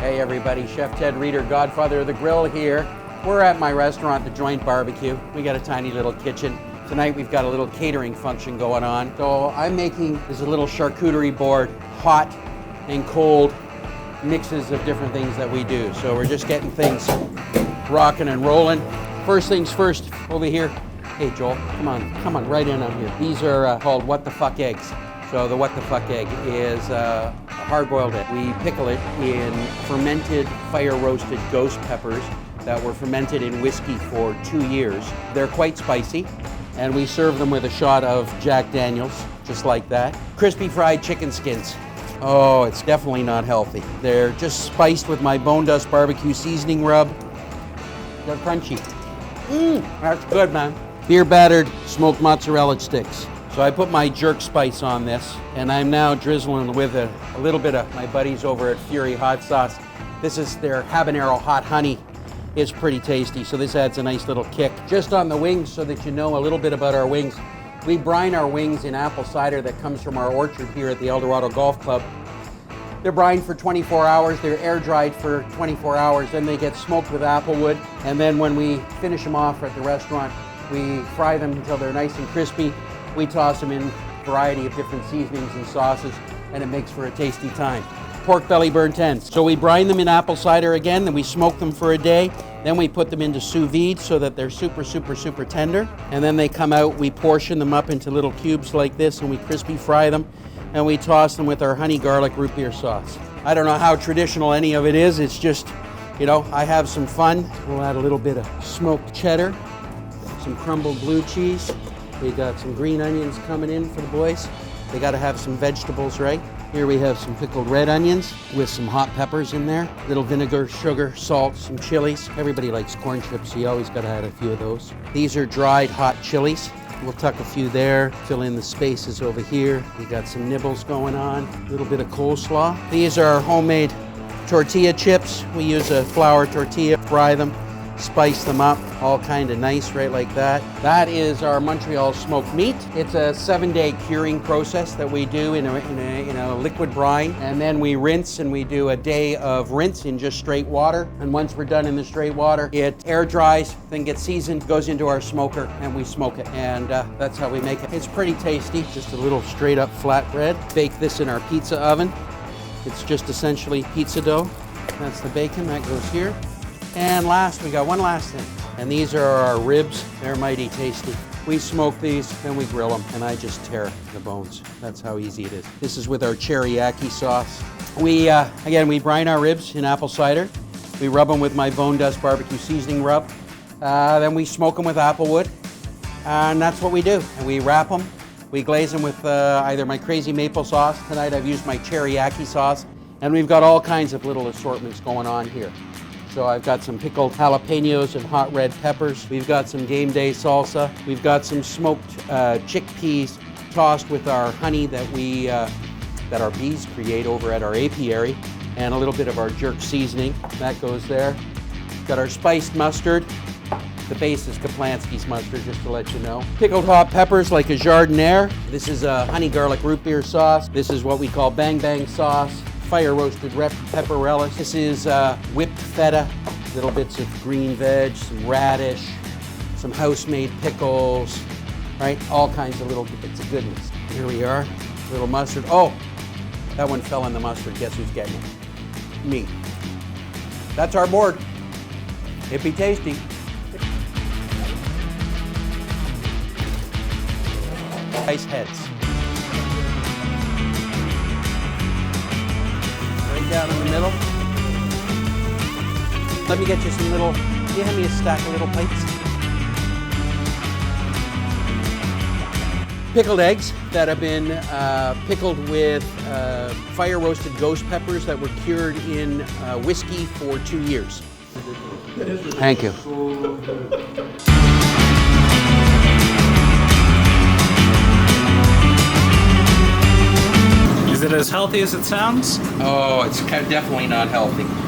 Hey everybody, Chef Ted Reeder, Godfather of the Grill here. We're at my restaurant, The Joint BBQ. We got a tiny little kitchen. Tonight we've got a little catering function going on. So I'm making this a little charcuterie board, hot and cold mixes of different things that we do. So we're just getting things rocking and rolling. First things first, over here. Hey Joel, come on, right in on here. These are called What the Fuck eggs. So the What the Fuck egg is a hard-boiled egg. We pickle it in fermented, fire-roasted ghost peppers that were fermented in whiskey for 2 years. They're quite spicy, and we serve them with a shot of Jack Daniels, just like that. Crispy fried chicken skins. Oh, it's definitely not healthy. They're just spiced with my bone dust barbecue seasoning rub. They're crunchy. That's good, man. Beer battered smoked mozzarella sticks. So I put my jerk spice on this, and I'm now drizzling with a little bit of my buddies over at Fury Hot Sauce. This is their habanero hot honey. It's pretty tasty, so this adds a nice little kick. Just on the wings, so that you know a little bit about our wings. We brine our wings in apple cider that comes from our orchard here at the El Dorado Golf Club. They're brined for 24 hours, they're air dried for 24 hours, then they get smoked with applewood, and then when we finish them off at the restaurant, we fry them until they're nice and crispy. We toss them in a variety of different seasonings and sauces, and it makes for a tasty time. Pork belly burnt ends. So we brine them in apple cider again, then we smoke them for a day, then we put them into sous vide so that they're super, super, super tender, and then they come out, we portion them up into little cubes like this, and we crispy fry them, and we toss them with our honey garlic root beer sauce. I don't know how traditional any of it is, it's just, you know, I have some fun. We'll add a little bit of smoked cheddar, some crumbled blue cheese. We got some green onions coming in for the boys. They gotta have some vegetables, right? Here we have some pickled red onions with some hot peppers in there. Little vinegar, sugar, salt, some chilies. Everybody likes corn chips, so you always gotta add a few of those. These are dried hot chilies. We'll tuck a few there, fill in the spaces over here. We got some nibbles going on, a little bit of coleslaw. These are homemade tortilla chips. We use a flour tortilla, fry them, spice them up, all kind of nice, right like that. That is our Montreal smoked meat. It's a 7-day curing process that we do in a liquid brine, and then we rinse, and we do a day of rinse in just straight water. And once we're done in the straight water, it air dries, then gets seasoned, goes into our smoker, and we smoke it. And that's how we make it. It's pretty tasty, just a little straight up flatbread. Bake this in our pizza oven. It's just essentially pizza dough. That's the bacon, that goes here. And last, we got one last thing. And these are our ribs. They're mighty tasty. We smoke these, then we grill them, and I just tear the bones. That's how easy it is. This is with our teriyaki sauce. We, again, we brine our ribs in apple cider. We rub them with my bone dust barbecue seasoning rub. Then we smoke them with applewood. And that's what we do. And we wrap them. We glaze them with either my crazy maple sauce. Tonight I've used my teriyaki sauce. And we've got all kinds of little assortments going on here. So I've got some pickled jalapenos and hot red peppers. We've got some game day salsa. We've got some smoked chickpeas tossed with our honey that our bees create over at our apiary, and a little bit of our jerk seasoning. That goes there. Got our spiced mustard. The base is Kaplansky's mustard, just to let you know. Pickled hot peppers like a jardiniere. This is a honey garlic root beer sauce. This is what we call bang bang sauce. Fire roasted red pepper relish. This is whipped feta, little bits of green veg, some radish, some house-made pickles, right? All kinds of little bits of goodness. Here we are, little mustard. Oh, that one fell in the mustard. Guess who's getting it? Me. That's our board. It'd be tasty. Nice heads. Down in the middle. Let me get you some little, can you hand me a stack of little plates? Pickled eggs that have been pickled with fire-roasted ghost peppers that were cured in whiskey for 2 years. Thank you. Is it as healthy as it sounds? Oh, it's definitely not healthy.